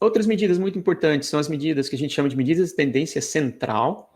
Outras medidas muito importantes são as medidas que a gente chama de medidas de tendência central.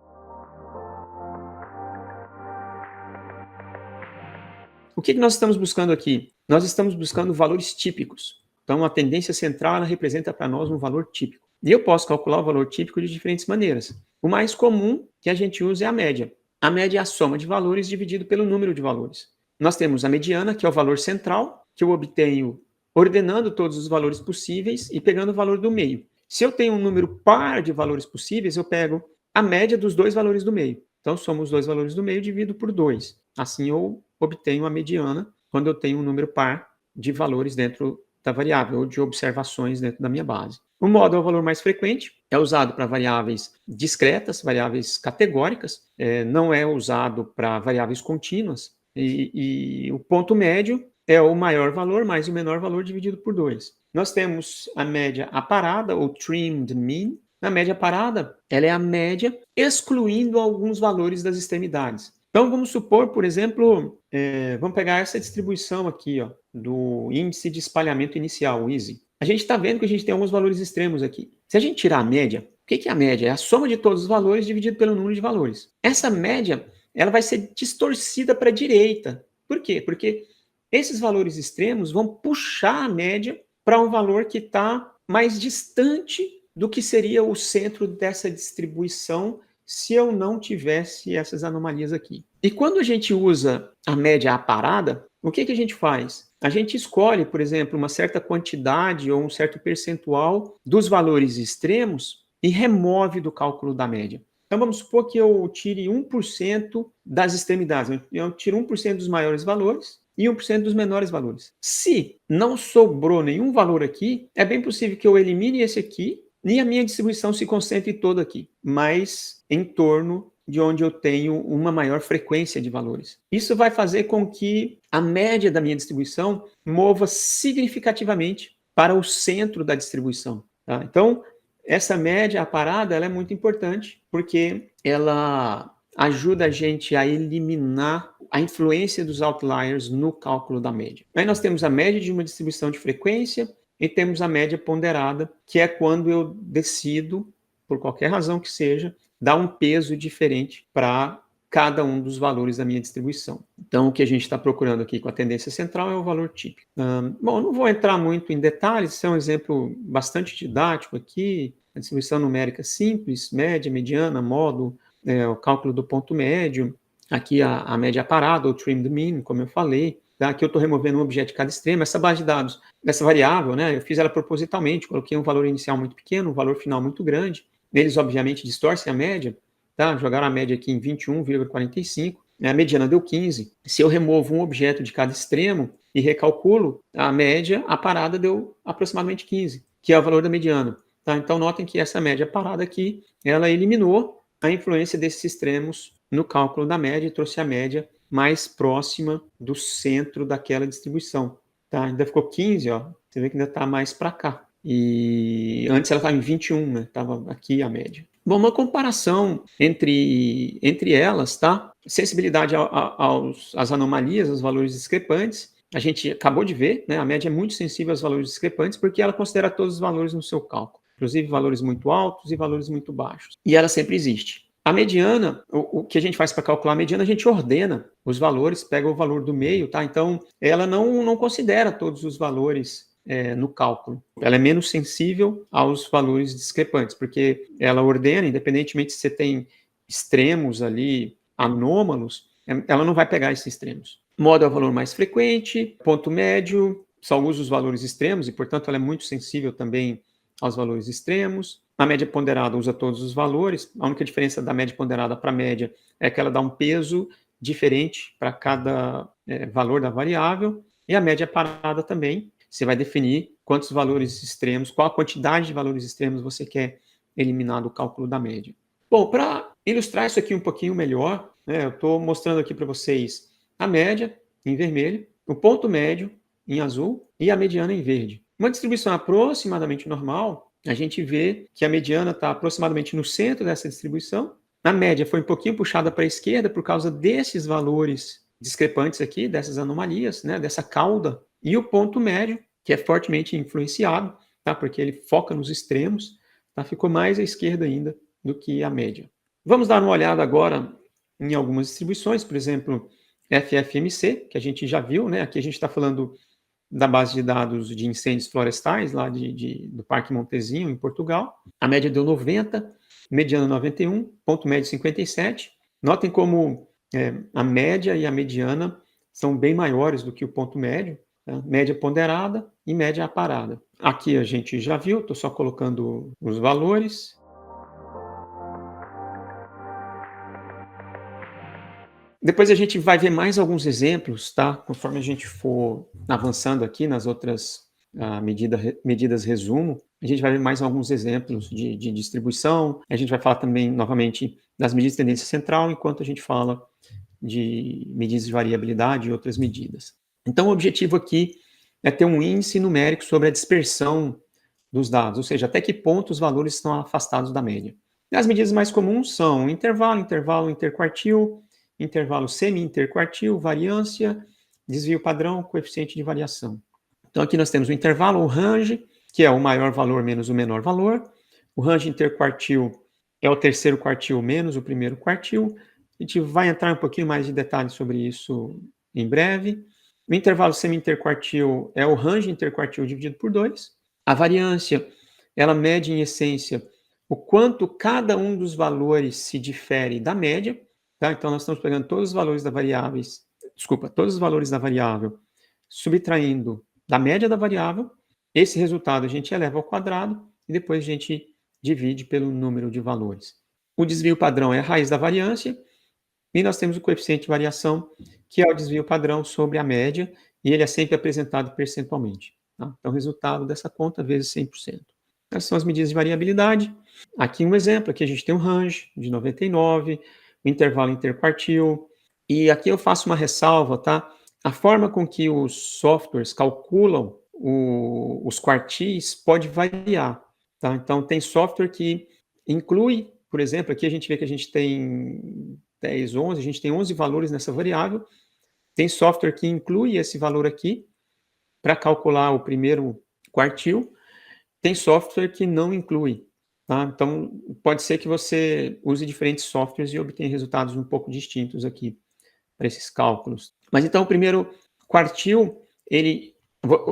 O que nós estamos buscando aqui? Nós estamos buscando valores típicos. Então, a tendência central ela representa para nós um valor típico. E eu posso calcular o valor típico de diferentes maneiras. O mais comum que a gente usa é a média. A média é a soma de valores dividido pelo número de valores. Nós temos a mediana, que é o valor central, que eu obtenho ordenando todos os valores possíveis e pegando o valor do meio. Se eu tenho um número par de valores possíveis, eu pego a média dos dois valores do meio. Então, somo os dois valores do meio e divido por 2. Assim, eu obtenho a mediana quando eu tenho um número par de valores dentro da variável ou de observações dentro da minha base. O modo é o valor mais frequente, é usado para variáveis discretas, variáveis categóricas, não é usado para variáveis contínuas, e o ponto médio é o maior valor mais o menor valor dividido por 2. Nós temos a média aparada, ou trimmed mean. Na média aparada, ela é a média excluindo alguns valores das extremidades. Então, vamos supor, por exemplo, vamos pegar essa distribuição aqui, ó, do índice de espalhamento inicial, o EASY. A gente está vendo que a gente tem alguns valores extremos aqui. Se a gente tirar a média, o que é a média? É a soma de todos os valores dividido pelo número de valores. Essa média ela vai ser distorcida para a direita. Por quê? Porque esses valores extremos vão puxar a média para um valor que está mais distante do que seria o centro dessa distribuição se eu não tivesse essas anomalias aqui. E quando a gente usa a média aparada, o que a gente faz? A gente escolhe, por exemplo, uma certa quantidade ou um certo percentual dos valores extremos e remove do cálculo da média. Então, vamos supor que eu tire 1% das extremidades. Eu tiro 1% dos maiores valores e 1% dos menores valores. Se não sobrou nenhum valor aqui, é bem possível que eu elimine esse aqui e a minha distribuição se concentre toda aqui, mas em torno de onde eu tenho uma maior frequência de valores. Isso vai fazer com que a média da minha distribuição mova significativamente para o centro da distribuição. Tá? Então, essa média aparada ela é muito importante, porque ela ajuda a gente a eliminar a influência dos outliers no cálculo da média. Aí nós temos a média de uma distribuição de frequência, e temos a média ponderada, que é quando eu decido, por qualquer razão que seja, dar um peso diferente para cada um dos valores da minha distribuição. Então, o que a gente está procurando aqui com a tendência central é o valor típico. Bom, não vou entrar muito em detalhes, isso é um exemplo bastante didático aqui, a distribuição numérica simples, média, mediana, modo, o cálculo do ponto médio, aqui a média parada, ou trimmed mean, como eu falei. Aqui eu estou removendo um objeto de cada extremo. Essa base de dados, dessa variável, né, eu fiz ela propositalmente, coloquei um valor inicial muito pequeno, um valor final muito grande. Eles, obviamente, distorcem a média, tá? Jogaram a média aqui em 21,45, a mediana deu 15. Se eu removo um objeto de cada extremo e recalculo, a média, a parada deu aproximadamente 15, que é o valor da mediana. Tá? Então, notem que essa média parada aqui, ela eliminou a influência desses extremos no cálculo da média e trouxe a média mais próxima do centro daquela distribuição. Tá? Ainda ficou 15, ó. Você vê que ainda está mais para cá. E antes ela estava em 21, né? Estava aqui a média. Bom, uma comparação entre elas, tá? Sensibilidade às anomalias, aos valores discrepantes. A gente acabou de ver, né? A média é muito sensível aos valores discrepantes porque ela considera todos os valores no seu cálculo, inclusive valores muito altos e valores muito baixos. E ela sempre existe. A mediana, o que a gente faz para calcular a mediana, a gente ordena os valores, pega o valor do meio, tá? Então, ela não considera todos os valores no cálculo. Ela é menos sensível aos valores discrepantes, porque ela ordena, independentemente se você tem extremos ali, anômalos, ela não vai pegar esses extremos. Modo é o valor mais frequente, ponto médio, só usa os valores extremos e, portanto, ela é muito sensível também aos valores extremos. A média ponderada usa todos os valores. A única diferença da média ponderada para a média é que ela dá um peso diferente para cada valor da variável. E a média parada também. Você vai definir quantos valores extremos, qual a quantidade de valores extremos você quer eliminar do cálculo da média. Bom, para ilustrar isso aqui um pouquinho melhor, né, eu estou mostrando aqui para vocês a média em vermelho, o ponto médio em azul e a mediana em verde. Uma distribuição aproximadamente normal, a gente vê que a mediana está aproximadamente no centro dessa distribuição. A média foi um pouquinho puxada para a esquerda por causa desses valores discrepantes aqui, dessas anomalias, né, dessa cauda. E o ponto médio, que é fortemente influenciado tá? Porque ele foca nos extremos, tá? Ficou mais à esquerda ainda do que a média. Vamos dar uma olhada agora em algumas distribuições, por exemplo, FFMC, que a gente já viu, né? Aqui a gente está falando da base de dados de incêndios florestais, lá do Parque Montezinho, em Portugal. A média deu 90, mediana 91, ponto médio 57. Notem como a média e a mediana são bem maiores do que o ponto médio, tá? Média ponderada e média aparada. Aqui a gente já viu, estou só colocando os valores. Depois a gente vai ver mais alguns exemplos, tá? Conforme a gente for avançando aqui nas outras medidas resumo, a gente vai ver mais alguns exemplos de distribuição. A gente vai falar também, novamente, das medidas de tendência central, enquanto a gente fala de medidas de variabilidade e outras medidas. Então, o objetivo aqui é ter um índice numérico sobre a dispersão dos dados, ou seja, até que ponto os valores estão afastados da média. E as medidas mais comuns são intervalo, intervalo interquartil, intervalo semi-interquartil, variância, desvio padrão, coeficiente de variação. Então, aqui nós temos o intervalo, o range, que é o maior valor menos o menor valor. O range interquartil é o terceiro quartil menos o primeiro quartil. A gente vai entrar um pouquinho mais de detalhes sobre isso em breve. O intervalo semi-interquartil é o range interquartil dividido por 2. A variância, ela mede, em essência, o quanto cada um dos valores se difere da média. Tá? Então, nós estamos pegando todos os valores da todos os valores da variável, subtraindo da média da variável. Esse resultado a gente eleva ao quadrado e depois a gente divide pelo número de valores. O desvio padrão é a raiz da variância e nós temos o coeficiente de variação, que é o desvio padrão sobre a média, e ele é sempre apresentado percentualmente. Tá? Então, o resultado dessa conta vezes 100%. Essas são as medidas de variabilidade. Aqui um exemplo, aqui a gente tem um range de 99, o intervalo interquartil, e aqui eu faço uma ressalva, tá? A forma com que os softwares calculam os quartis pode variar, tá? Então, tem software que inclui, por exemplo, aqui a gente vê que a gente tem 10, 11, a gente tem 11 valores nessa variável. Tem software que inclui esse valor aqui para calcular o primeiro quartil. Tem software que não inclui, tá? Então, pode ser que você use diferentes softwares e obtenha resultados um pouco distintos aqui para esses cálculos. Mas então, o primeiro quartil,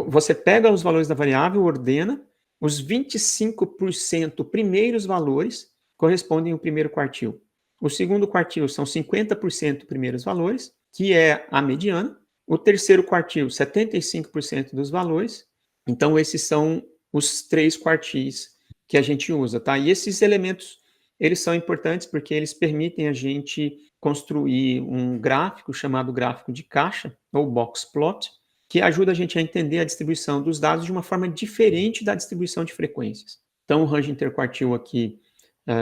você pega os valores da variável, ordena, os 25% primeiros valores correspondem ao primeiro quartil. O segundo quartil são 50% primeiros valores, que é a mediana. O terceiro quartil, 75% dos valores. Então, esses são os 3 quartis que a gente usa, tá? E esses elementos, eles são importantes porque eles permitem a gente construir um gráfico chamado gráfico de caixa, ou box plot, que ajuda a gente a entender a distribuição dos dados de uma forma diferente da distribuição de frequências. Então, o range interquartil aqui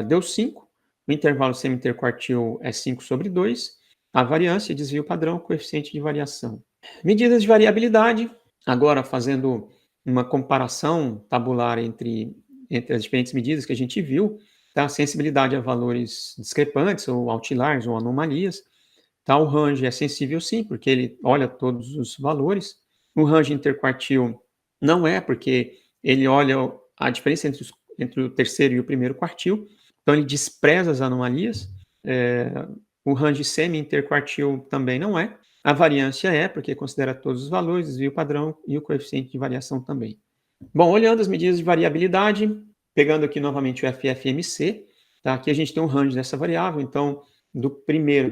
deu 5, o intervalo semi-interquartil é 5 sobre 2, a variância, desvio padrão, coeficiente de variação. Medidas de variabilidade, agora fazendo uma comparação tabular entre as diferentes medidas que a gente viu, tá? Sensibilidade a valores discrepantes, ou outliers, ou anomalias. Tá? O range é sensível sim, porque ele olha todos os valores. O range interquartil não é, porque ele olha a diferença entre o terceiro e o primeiro quartil, então ele despreza as anomalias. O range semi-interquartil também não é. A variância é, porque considera todos os valores, desvio padrão e o coeficiente de variação também. Bom, olhando as medidas de variabilidade, pegando aqui novamente o FFMC, tá? Aqui a gente tem um range dessa variável, então, do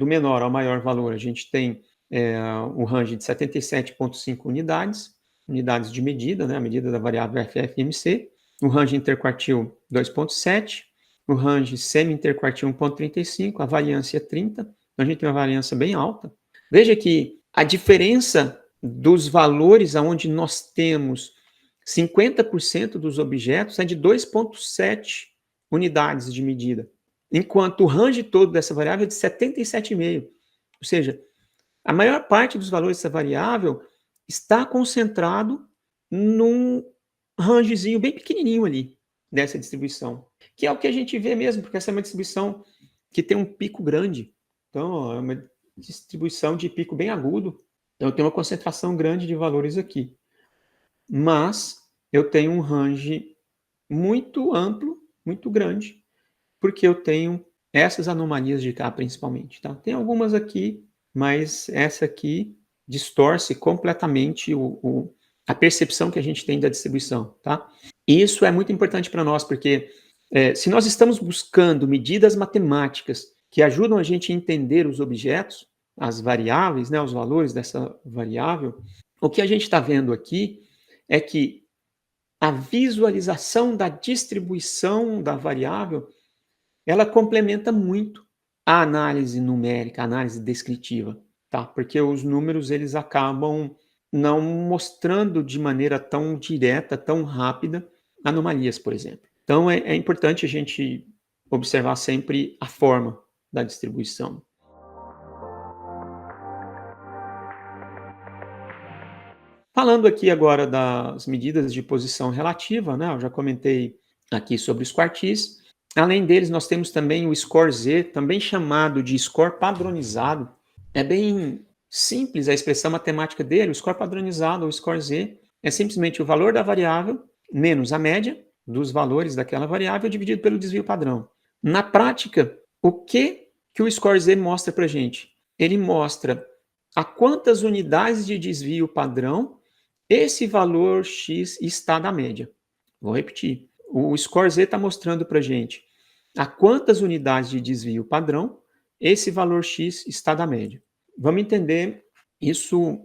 menor ao maior valor, a gente tem um range de 77,5 unidades de medida, né? A medida da variável FFMC, o range interquartil 2,7, o range semi-interquartil 1,35, a variância é 30, então a gente tem uma variância bem alta. Veja que a diferença dos valores aonde nós temos 50% dos objetos é de 2,7 unidades de medida, enquanto o range todo dessa variável é de 77,5. Ou seja, a maior parte dos valores dessa variável está concentrado num rangezinho bem pequenininho ali dessa distribuição, que é o que a gente vê mesmo, porque essa é uma distribuição que tem um pico grande. Então, é uma distribuição de pico bem agudo. Então, tem uma concentração grande de valores aqui. Mas eu tenho um range muito amplo, muito grande, porque eu tenho essas anomalias de K principalmente, tá? Tem algumas aqui, mas essa aqui distorce completamente a percepção que a gente tem da distribuição, tá? E isso é muito importante para nós, porque se nós estamos buscando medidas matemáticas que ajudam a gente a entender os objetos, as variáveis, né, os valores dessa variável, o que a gente está vendo aqui é que a visualização da distribuição da variável, ela complementa muito a análise numérica, a análise descritiva, tá? Porque os números, eles acabam não mostrando de maneira tão direta, tão rápida, anomalias, por exemplo. Então, é importante a gente observar sempre a forma da distribuição. Falando aqui agora das medidas de posição relativa, né? Eu já comentei aqui sobre os quartis. Além deles, nós temos também o score Z, também chamado de score padronizado. É bem simples a expressão matemática dele. O score padronizado, ou score Z, é simplesmente o valor da variável menos a média dos valores daquela variável dividido pelo desvio padrão. Na prática, o que o score Z mostra para a gente? Ele mostra a quantas unidades de desvio padrão esse valor X está da média. Vou repetir. O score Z está mostrando para a gente a quantas unidades de desvio padrão esse valor X está da média. Vamos entender isso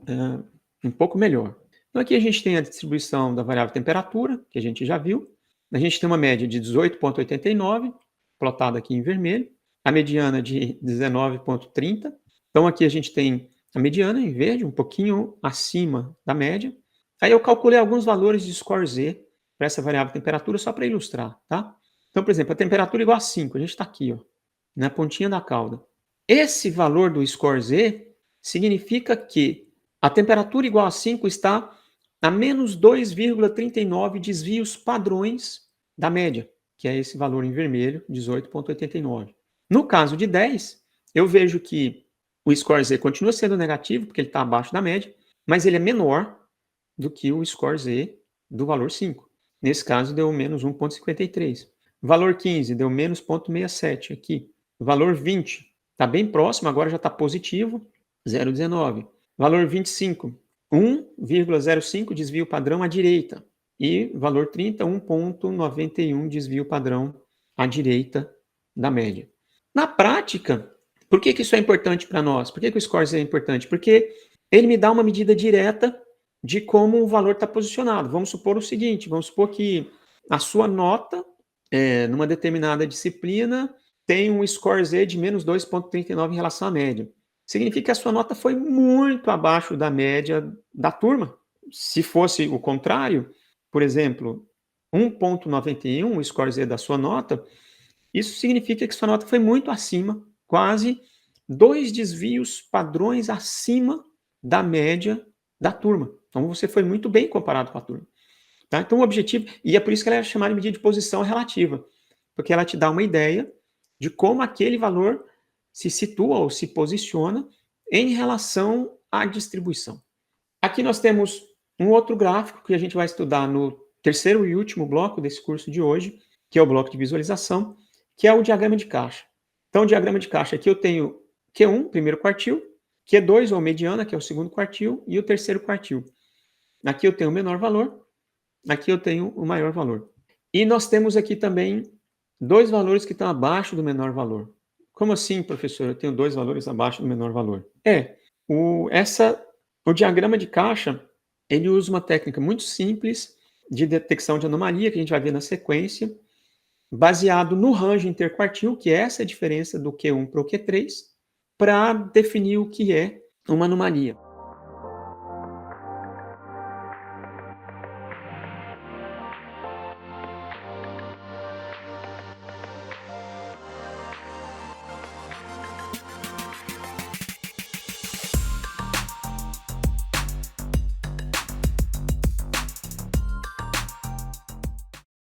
um pouco melhor. Então, aqui a gente tem a distribuição da variável temperatura, que a gente já viu. A gente tem uma média de 18,89, plotada aqui em vermelho. A mediana de 19,30. Então, aqui a gente tem a mediana em verde, um pouquinho acima da média. Aí eu calculei alguns valores de score Z para essa variável temperatura, só para ilustrar, tá? Então, por exemplo, a temperatura é igual a 5, a gente está aqui, ó, na pontinha da cauda. Esse valor do score Z significa que a temperatura igual a 5 está a menos 2,39 desvios padrões da média, que é esse valor em vermelho, 18,89. No caso de 10, eu vejo que o score Z continua sendo negativo, porque ele está abaixo da média, mas ele é menor do que o score Z do valor 5. Nesse caso, deu menos 1,53. Valor 15 deu menos 0,67 aqui. Valor 20 está bem próximo, agora já está positivo, 0,19. Valor 25, 1,05 desvio padrão à direita. E valor 30, 1,91 desvio padrão à direita da média. Na prática, por que isso é importante para nós? Por que o score Z é importante? Porque ele me dá uma medida direta de como o valor está posicionado. Vamos supor o seguinte, vamos supor que a sua nota, numa determinada disciplina, tem um score Z de menos 2,39 em relação à média. Significa que a sua nota foi muito abaixo da média da turma. Se fosse o contrário, por exemplo, 1,91, o score Z da sua nota, isso significa que sua nota foi muito acima, quase 2 desvios padrões acima da média da turma. Então, você foi muito bem comparado com a turma. Tá? Então, o objetivo, e é por isso que ela é chamada de medida de posição relativa, porque ela te dá uma ideia de como aquele valor se situa ou se posiciona em relação à distribuição. Aqui nós temos um outro gráfico que a gente vai estudar no terceiro e último bloco desse curso de hoje, que é o bloco de visualização, que é o diagrama de caixa. Então, o diagrama de caixa aqui eu tenho Q1, primeiro quartil, Q2, ou mediana, que é o segundo quartil, e o terceiro quartil. Aqui eu tenho o menor valor, aqui eu tenho o maior valor. E nós temos aqui também dois valores que estão abaixo do menor valor. Como assim, professor? Eu tenho dois valores abaixo do menor valor. O diagrama de caixa, ele usa uma técnica muito simples de detecção de anomalia, que a gente vai ver na sequência, baseado no range interquartil, que é essa diferença do Q1 para o Q3, para definir o que é uma anomalia.